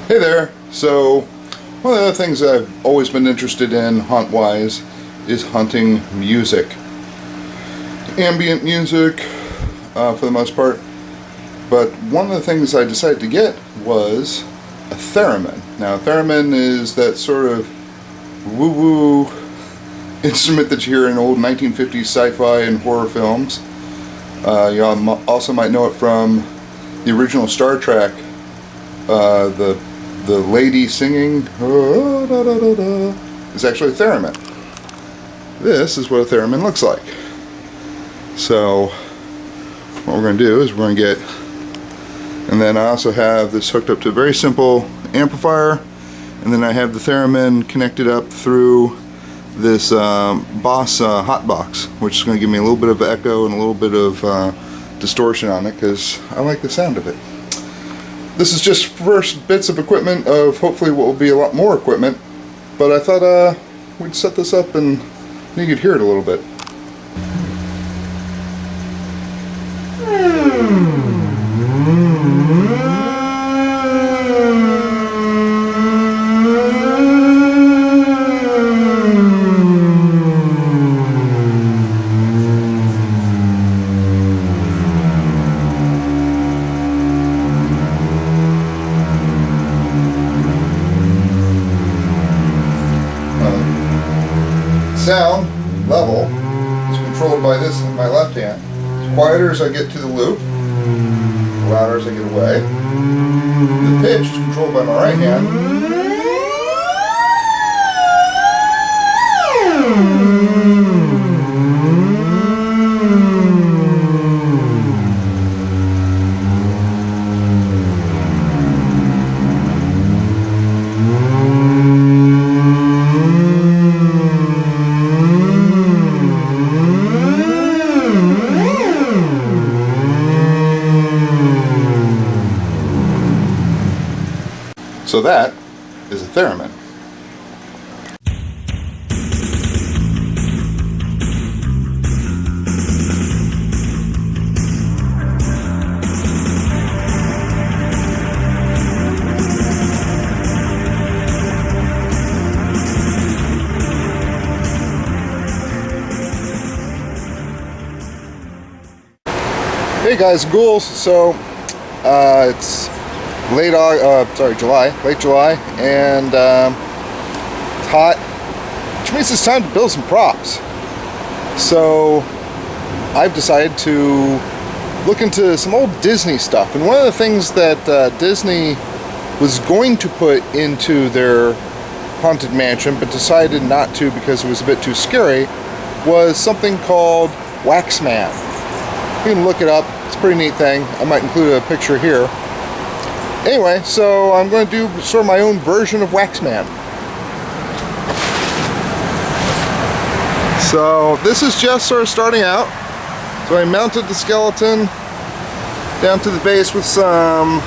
Hey there. So one of the other things I've always been interested in hunt-wise is hunting music. Ambient music for the most part. But one of the things I decided to get was a theremin. Now a theremin is that sort of woo-woo instrument that you hear in old 1950s sci-fi and horror films. You also might know it from the original Star Trek. The lady singing is actually a theremin. This is what a theremin looks like. So what we're going to do is we're going to get, and then I also have this hooked up to a very simple amplifier, and then I have the theremin connected up through this Boss hotbox, which is going to give me a little bit of echo and a little bit of distortion on it because I like the sound of it. This is just first bits of equipment of hopefully what will be a lot more equipment, but I thought we'd set this up and you could hear it a little bit. Sound level is controlled by this in my left hand. As quieter as I get to the loop, the louder as I get away. The pitch is controlled by my right hand. So that is a theremin. Hey guys and ghouls, so it's late July, and it's hot, which means it's time to build some props. So I've decided to look into some old Disney stuff, and one of the things that Disney was going to put into their Haunted Mansion but decided not to because it was a bit too scary was something called Waxman. You can look it up, it's a pretty neat thing. I might include a picture here. Anyway, so I'm going to do sort of my own version of Waxman. So this is just sort of starting out. So I mounted the skeleton down to the base with some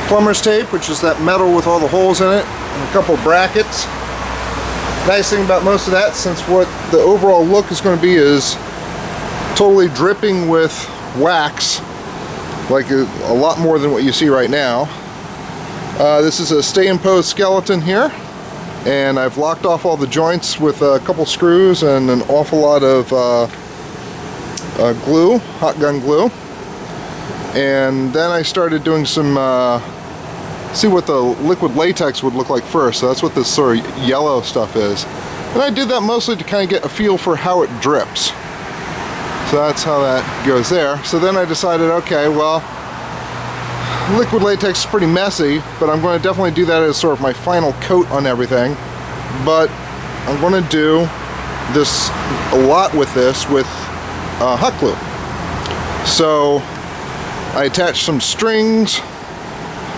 plumber's tape, which is that metal with all the holes in it, and a couple brackets. Nice thing about most of that, since what the overall look is going to be is totally dripping with wax, like a lot more than what you see right now. This is a stay-in-pose skeleton here, and I've locked off all the joints with a couple screws and an awful lot of glue, hot gun glue. And then I started doing some, see what the liquid latex would look like first. So that's what this sort of yellow stuff is. And I did that mostly to kind of get a feel for how it drips. So that's how that goes there. So then I decided, okay, well, liquid latex is pretty messy, but I'm going to definitely do that as sort of my final coat on everything. But I'm going to do this a lot with this with hot glue. So I attached some strings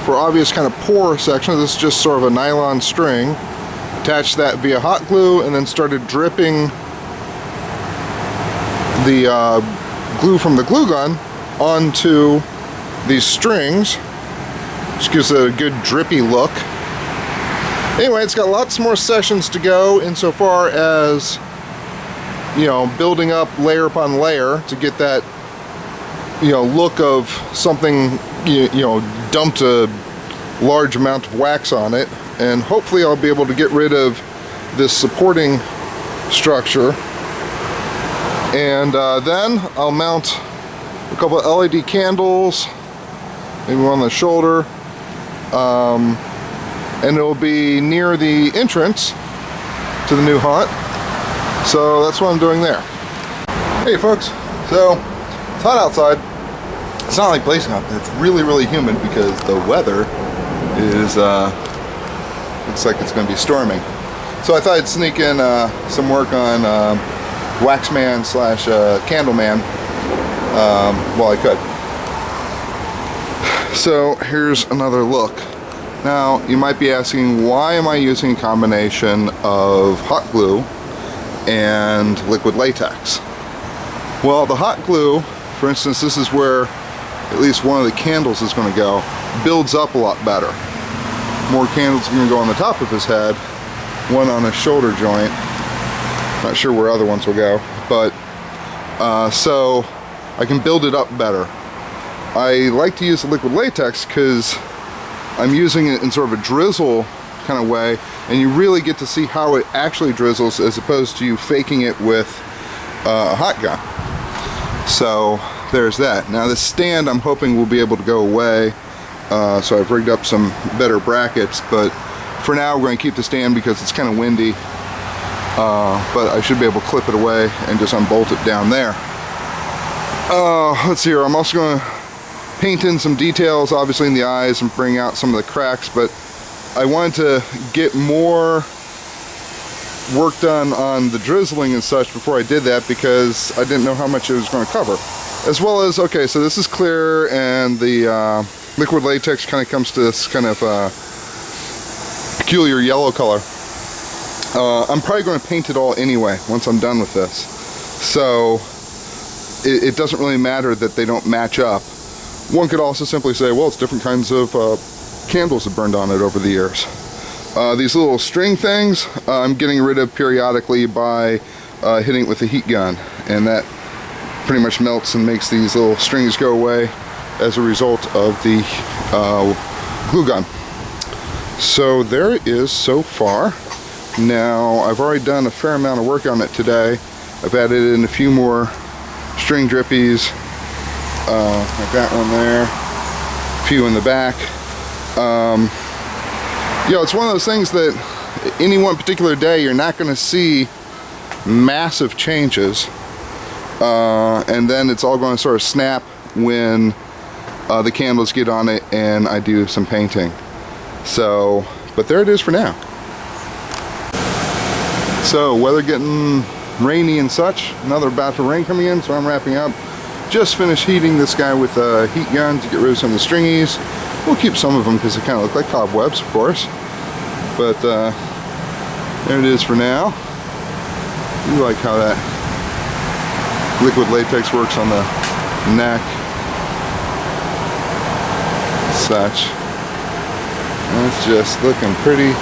for obvious kind of pore sections. This is just sort of a nylon string. Attached that via hot glue and then started dripping the glue from the glue gun onto these strings, which gives it a good drippy look. Anyway, it's got lots more sessions to go insofar as, you know, building up layer upon layer to get that, you know, look of something, you know, dumped a large amount of wax on it, and hopefully I'll be able to get rid of this supporting structure. And then I'll mount a couple of LED candles, maybe one on the shoulder, and it'll be near the entrance to the new hut. So that's what I'm doing there. Hey folks, so it's hot outside. It's not like blazing hot, but it's really, really humid because the weather is, looks like it's going to be storming. So I thought I'd sneak in some work on Waxman slash Candleman while I could. So here's another look. Now you might be asking, why am I using a combination of hot glue and liquid latex? Well, the hot glue, for instance, this is where at least one of the candles is going to go, builds up a lot better. More candles are going to go on the top of his head, one on his shoulder joint. Not sure where other ones will go, but so I can build it up better. I like to use the liquid latex because I'm using it in sort of a drizzle kind of way, and you really get to see how it actually drizzles as opposed to you faking it with a hot gun. So there's that. Now this stand I'm hoping will be able to go away, so I've rigged up some better brackets, but for now we're going to keep the stand because it's kind of windy, but I should be able to clip it away and just unbolt it down there. Let's see here, I'm also going to paint in some details obviously in the eyes and bring out some of the cracks, but I wanted to get more work done on the drizzling and such before I did that because I didn't know how much it was going to cover. As well as, okay, so this is clear and the liquid latex kind of comes to this kind of peculiar yellow color. I'm probably going to paint it all anyway once I'm done with this. So it doesn't really matter that they don't match up. One could also simply say, well, it's different kinds of candles have burned on it over the years. These little string things, I'm getting rid of periodically by hitting it with a heat gun, and that pretty much melts and makes these little strings go away as a result of the glue gun. So there it is so far. Now I've already done a fair amount of work on it today. I've added in a few more string drippies, like that one there, a few in the back. You know, it's one of those things that any one particular day you're not going to see massive changes, and then it's all going to sort of snap when the candles get on it and I do some painting. So, but there it is for now. So weather getting rainy and such, another batch of rain coming in, so I'm wrapping up. Just finished heating this guy with a heat gun to get rid of some of the stringies. We'll keep some of them because they kind of look like cobwebs, of course. But there it is for now. I like how that liquid latex works on the neck. Such. That's just looking pretty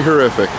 horrific.